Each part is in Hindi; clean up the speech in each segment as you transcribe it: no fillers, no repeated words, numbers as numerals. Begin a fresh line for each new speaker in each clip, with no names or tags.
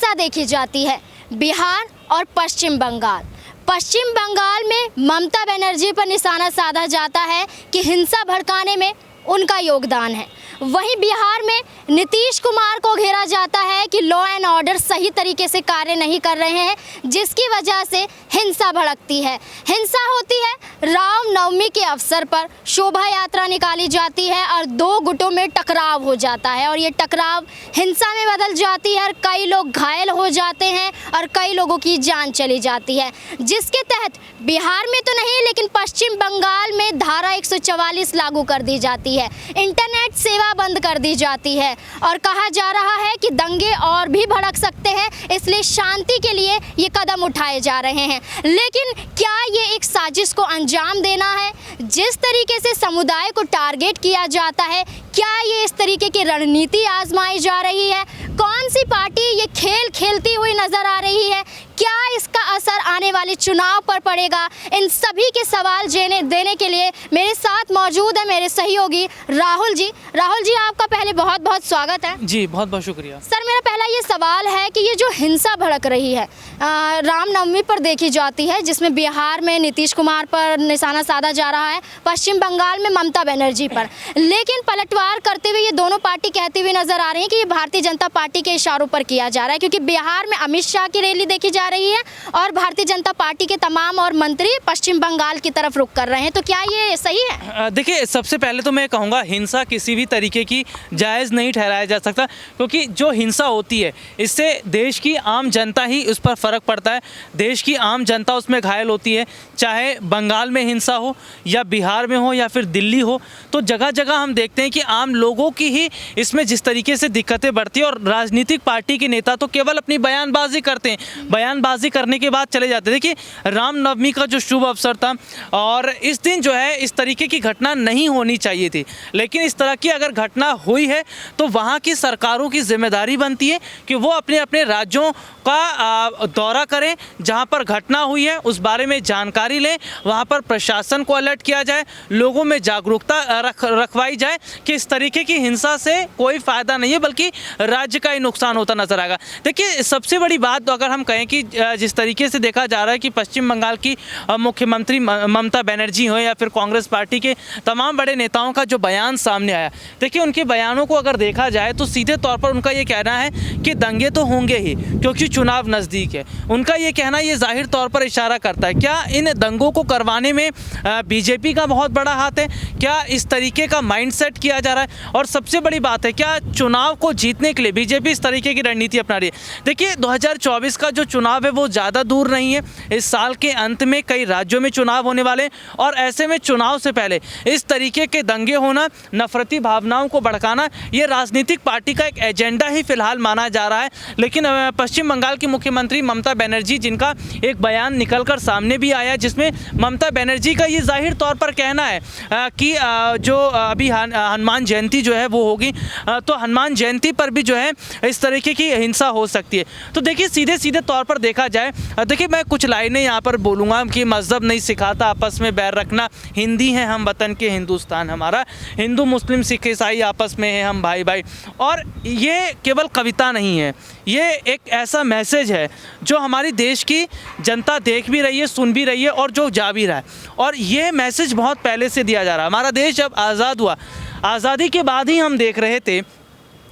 हिंसा देखी जाती है। बिहार और पश्चिम बंगाल। पश्चिम बंगाल में ममता बनर्जी पर निशाना साधा जाता है कि हिंसा भड़काने में उनका योगदान है। वहीं बिहार में नीतीश कुमार को घेरा जाता है कि लॉ एंड ऑर्डर सही तरीके से कार्य नहीं कर रहे हैं, जिसकी वजह से हिंसा भड़कती है। हिंसा होती है रामनवमी के अवसर पर शोभा यात्रा निकाली जाती है और दो गुटों में टकराव हो जाता है और ये टकराव हिंसा में बदल जाती है और कई लोग घायल हो जाते हैं और कई लोगों की जान चली जाती है, जिसके तहत बिहार में तो नहीं लेकिन पश्चिम बंगाल में धारा 144 लागू कर दी जाती है। इंटरनेट सेवा बंद कर दी जाती है और कहा जा रहा है कि दंगे और भी भड़क सकते हैं, इसलिए शांति के लिए ये कदम उठाए जा रहे हैं। लेकिन क्या ये एक साजिश को अंजाम देना है? जिस तरीके से समुदाय को टारगेट किया जाता है, क्या ये इस तरीके की रणनीति आजमाई जा रही है? कौन सी पार्टी ये खेल खेलती हुई नजर आ रही है? क्या इसका असर आने वाले चुनाव पर पड़ेगा? इन सभी के सवाल देने के लिए मेरे साथ मौजूद है मेरे सहयोगी राहुल जी। राहुल जी, आपका पहले बहुत बहुत स्वागत है।
जी, बहुत बहुत शुक्रिया।
सर, मेरा पहला ये सवाल है कि ये जो हिंसा भड़क रही है रामनवमी पर देखी जाती है, जिसमें बिहार में नीतीश कुमार पर निशाना साधा जा रहा है, पश्चिम बंगाल में ममता बनर्जी पर, लेकिन पलटवार करते हुए ये दोनों पार्टी कहती हुई नजर आ रही है कि ये भारतीय जनता पार्टी के इशारों पर किया जा रहा है, क्योंकि बिहार में अमित शाह की रैली देखी जा रही है और भारतीय जनता पार्टी के तमाम और मंत्री पश्चिम बंगाल की तरफ रुख कर रहे हैं। तो क्या ये सही है?
देखिए, सबसे पहले तो मैं कहूँगा हिंसा किसी भी तरीके की जायज़ नहीं ठहराया जा सकता, क्योंकि जो हिंसा होती है इससे देश की आम जनता ही उस पर फ़र्क पड़ता है। देश की आम जनता उसमें घायल होती है, चाहे बंगाल में हिंसा हो या बिहार में हो या फिर दिल्ली हो। तो जगह जगह हम देखते हैं कि आम लोगों की ही इसमें जिस तरीके से दिक्कतें बढ़ती है और राजनीतिक पार्टी के नेता तो केवल अपनी बयानबाजी करते हैं, बयानबाजी करने के बाद चले जाते हैं। देखिए, रामनवमी का जो शुभ अवसर था और इस दिन जो है इस तरीके की घटना नहीं होनी चाहिए थी, लेकिन इस तरह की अगर घटना हुई है तो वहाँ की सरकारों की जिम्मेदारी बनती है कि वो अपने अपने राज्यों का दौरा करें, जहाँ पर घटना हुई है उस बारे में जानकारी लें, वहाँ पर प्रशासन को अलर्ट किया जाए, लोगों में जागरूकता रखवाई जाए कि इस तरीके की हिंसा से कोई फ़ायदा नहीं है बल्कि राज्य का ही नुकसान होता नजर आएगा। देखिए, सबसे बड़ी बात तो अगर हम कहें कि जिस तरीके से देखा जा रहा है कि पश्चिम बंगाल की मुख्यमंत्री ममता बनर्जी हो या फिर कांग्रेस पार्टी के तमाम बड़े नेताओं का जो बयान सामने आया, देखिए उनके बयानों को अगर देखा जाए तो सीधे तौर पर उनका ये कहना है कि दंगे तो होंगे ही क्योंकि चुनाव नज़दीक है। उनका ये कहना ये जाहिर तौर पर इशारा करता है, क्या इन दंगों को करवाने में बीजेपी का बहुत बड़ा हाथ है? क्या इस तरीके का माइंडसेट किया जा रहा है? और सबसे बड़ी बात है, क्या चुनाव को जीतने के लिए बीजेपी इस तरीके की रणनीति अपना रही है? देखिए, 2024 का जो चुनाव है वो ज़्यादा दूर नहीं है। इस साल के अंत में कई राज्यों में चुनाव होने वाले और ऐसे में चुनाव से पहले इस तरीके के दंगे होना, नफरती भावनाओं को भड़काना, ये राजनीतिक पार्टी का एक एजेंडा ही फिलहाल माना जा रहा है। लेकिन पश्चिम बंगाल की मुख्यमंत्री ममता बनर्जी, जिनका एक बयान निकलकर सामने भी आया जिसमें ममता बनर्जी का ये जाहिर तौर पर कहना है कि जो अभी हनुमान जयंती जो है वो होगी, तो हनुमान जयंती पर भी जो है इस तरीके की हिंसा हो सकती है। तो देखिए, सीधे सीधे तौर पर देखा जाए, देखिए मैं कुछ लाइनें यहाँ पर बोलूँगा कि मज़हब नहीं सिखाता आपस में बैर रखना, हिंदी हैं हम वतन के हिंदुस्तान हमारा, हिंदू मुस्लिम सिख ईसाई आपस में है हम भाई भाई। और ये केवल कविता नहीं है, ये एक ऐसा मैसेज है जो हमारी देश की जनता देख भी रही है, सुन भी रही है और जो जा भी रहा है। और ये मैसेज बहुत पहले से दिया जा रहा है। हमारा देश जब आज़ाद हुआ, आज़ादी के बाद ही हम देख रहे थे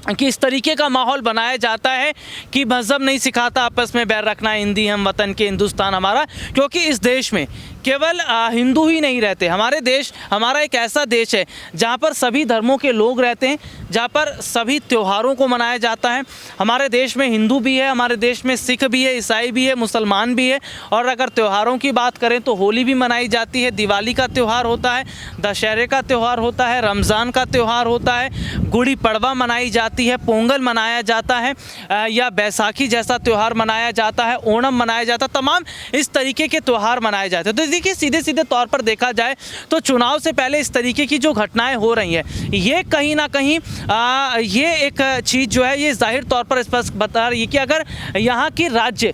कि इस तरीके का माहौल बनाया जाता है कि मज़हब नहीं सिखाता आपस में बैर रखना, हिंदी हम वतन के हिंदुस्तान हमारा, क्योंकि इस देश में केवल हिंदू ही नहीं रहते। हमारा एक ऐसा देश है जहाँ पर सभी धर्मों के लोग रहते हैं, जहाँ पर सभी त्योहारों को मनाया जाता है। हमारे देश में हिंदू भी है, हमारे देश में सिख भी है, ईसाई भी है, मुसलमान भी है। और अगर त्योहारों की बात करें तो होली भी मनाई जाती है, दिवाली का त्यौहार होता है, दशहरे का त्यौहार होता है, रमज़ान का त्यौहार होता है, गुड़ी पड़वा मनाई जाती है, पोंगल मनाया जाता है या बैसाखी जैसा त्यौहार मनाया जाता है, ओणम मनाया जाता है। तमाम इस तरीके के त्यौहार मनाए जाते हैं। तो देखिए सीधे सीधे तौर पर देखा जाए तो चुनाव से पहले इस तरीके की जो घटनाएं हो रही हैं, ये कहीं ना कहीं ये एक चीज़ जो है ये जाहिर तौर पर स्पष्ट बता रही है कि अगर यहाँ की राज्य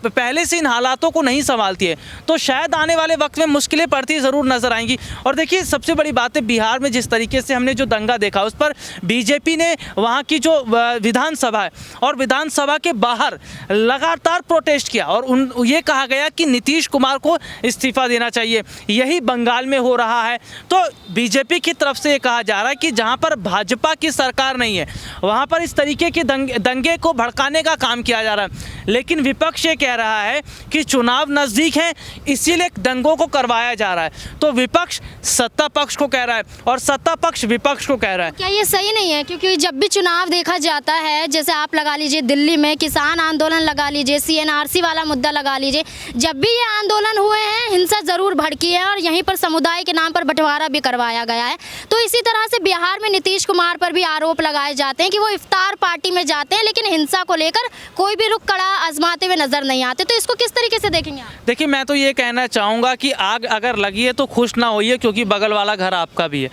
पहले से इन हालातों को नहीं संभालती है तो शायद आने वाले वक्त में मुश्किलें पड़ती ज़रूर नज़र आएंगी। और देखिए सबसे बड़ी बात है, बिहार में जिस तरीके से हमने जो दंगा देखा उस पर बीजेपी ने वहाँ की जो विधानसभा है और विधानसभा के बाहर लगातार प्रोटेस्ट किया और ये कहा गया कि नीतीश कुमार को इस्तीफा देना चाहिए। यही बंगाल में हो रहा है। तो बीजेपी की तरफ से ये कहा जा रहा है कि जहाँ पर भाजपा की सरकार नहीं है वहाँ पर इस तरीके के दंगे को भड़काने का काम किया जा रहा है, लेकिन विपक्ष ये कह रहा है कि चुनाव नज़दीक है इसीलिए दंगों को करवाया जा रहा है। तो विपक्ष सत्ता पक्ष को कह रहा है और सत्ता पक्ष विपक्ष को कह रहा है।
क्या ये सही नहीं है? क्योंकि जब भी चुनाव देखा जाता है, जैसे आप लगा लीजिए दिल्ली में किसान आंदोलन लगा लीजिए, CNRC वाला मुद्दा लगा लीजिए, जब भी ये आंदोलन हुए हैं हिंसा ज़रूर भड़की है और यहीं पर समुदाय के नाम पर बंटवारा भी करवाया गया है। तो इसी तरह से बिहार में नीतीश कुमार पर भी आरोप लगाए जाते हैं कि वो इफ्तार पार्टी में जाते हैं लेकिन हिंसा को लेकर कोई भी रुख कड़ा आजमाते हुए नजर नहीं आते। तो इसको किस तरीके से देखेंगे आप?
देखिए मैं तो ये कहना चाहूँगा कि आग अगर लगी है तो खुश ना होइए, क्योंकि बगल वाला घर आपका भी है।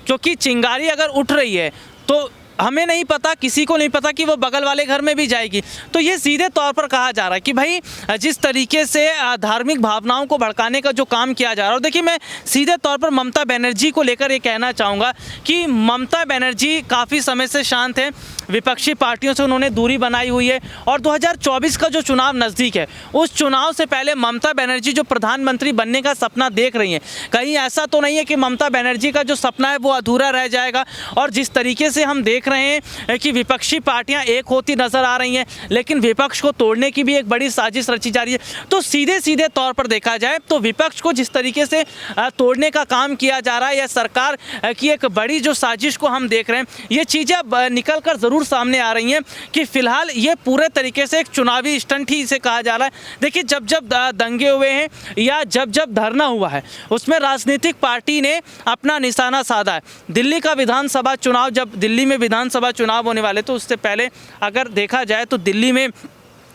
क्योंकि चिंगारी अगर उठ रही है तो हमें नहीं पता, किसी को नहीं पता कि वो बगल वाले घर में भी जाएगी। तो ये सीधे तौर पर कहा जा रहा है कि भाई जिस तरीके से धार्मिक भावनाओं को भड़काने का जो काम किया जा रहा है। और देखिए मैं सीधे तौर पर ममता बनर्जी को लेकर ये कहना चाहूँगा कि ममता बनर्जी काफ़ी समय से शांत हैं, विपक्षी पार्टियों से उन्होंने दूरी बनाई हुई है और 2024 का जो चुनाव नज़दीक है उस चुनाव से पहले ममता बनर्जी जो प्रधानमंत्री बनने का सपना देख रही हैं, कहीं ऐसा तो नहीं है कि ममता बनर्जी का जो सपना है वो अधूरा रह जाएगा। और जिस तरीके से हम देख रहे हैं कि विपक्षी पार्टियां एक होती नजर आ रही हैं लेकिन विपक्ष को तोड़ने की भी एक बड़ी साजिश रची जा रही है। तो सीधे सीधे तौर पर देखा जाए तो विपक्ष को जिस तरीके से तोड़ने का काम किया जा रहा है या सरकार की एक बड़ी जो साजिश को हम देख रहे हैं, ये चीज़ें निकल कर ज़रूर सामने आ रही हैं कि फिलहाल ये पूरे तरीके से एक चुनावी स्टंट ही इसे कहा जा रहा है। देखिए जब जब दंगे हुए हैं या जब जब धरना हुआ है उसमें राजनीतिक पार्टी ने अपना निशाना साधा है। दिल्ली का विधानसभा चुनाव, जब दिल्ली में विधानसभा चुनाव होने वाले तो उससे पहले अगर देखा जाए तो दिल्ली में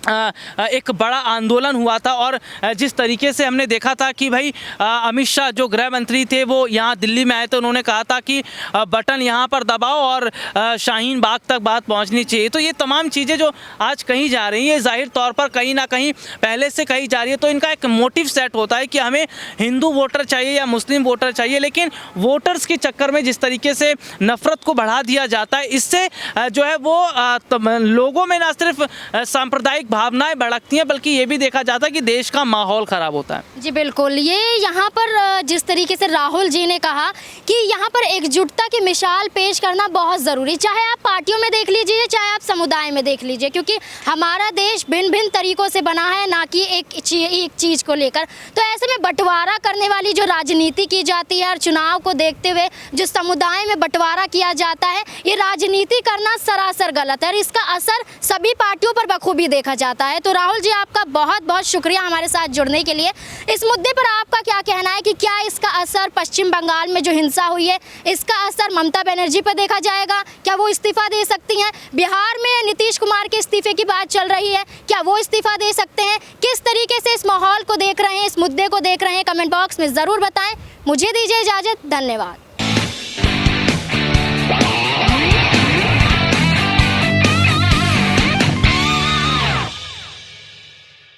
एक बड़ा आंदोलन हुआ था और जिस तरीके से हमने देखा था कि भाई अमित शाह जो गृह मंत्री थे वो यहाँ दिल्ली में आए तो उन्होंने कहा था कि बटन यहाँ पर दबाओ और शाहीन बाग तक बात पहुँचनी चाहिए। तो ये तमाम चीज़ें जो आज कही जा रही हैं जाहिर तौर पर कहीं ना कहीं पहले से कही जा रही है। तो इनका एक मोटिव सेट होता है कि हमें हिंदू वोटर चाहिए या मुस्लिम वोटर चाहिए, लेकिन वोटर्स के चक्कर में जिस तरीके से नफ़रत को बढ़ा दिया जाता है इससे जो है वो लोगों में ना सिर्फ सांप्रदायिक भावनाएं भड़कती हैं बल्कि ये भी देखा जाता है कि देश का माहौल ख़राब होता है।
जी बिल्कुल, ये यहाँ पर जिस तरीके से राहुल जी ने कहा कि यहाँ पर एकजुटता की मिसाल पेश करना बहुत ज़रूरी, चाहे आप पार्टियों में देख लीजिए चाहे आप समुदाय में देख लीजिए, क्योंकि हमारा देश भिन्न भिन्न तरीक़ों से बना है ना कि एक चीज़ को लेकर। तो ऐसे में बंटवारा करने वाली जो राजनीति की जाती है और चुनाव को देखते हुए जो समुदाय में बंटवारा किया जाता है, ये राजनीति करना सरासर गलत है और इसका असर सभी पार्टियों पर बखूबी देखा जाता है। तो राहुल जी आपका बहुत बहुत शुक्रिया हमारे साथ जुड़ने के लिए। इस मुद्दे पर आपका क्या कहना है कि क्या इसका असर पश्चिम बंगाल में जो हिंसा हुई है इसका असर ममता बनर्जी पर देखा जाएगा? क्या वो इस्तीफा दे सकती हैं? बिहार में नीतीश कुमार के इस्तीफे की बात चल रही है, क्या वो इस्तीफा दे सकते हैं? किस तरीके से इस माहौल को देख रहे हैं, इस मुद्दे को देख रहे हैं, कमेंट बॉक्स में ज़रूर बताएं। मुझे दीजिए इजाज़त, धन्यवाद।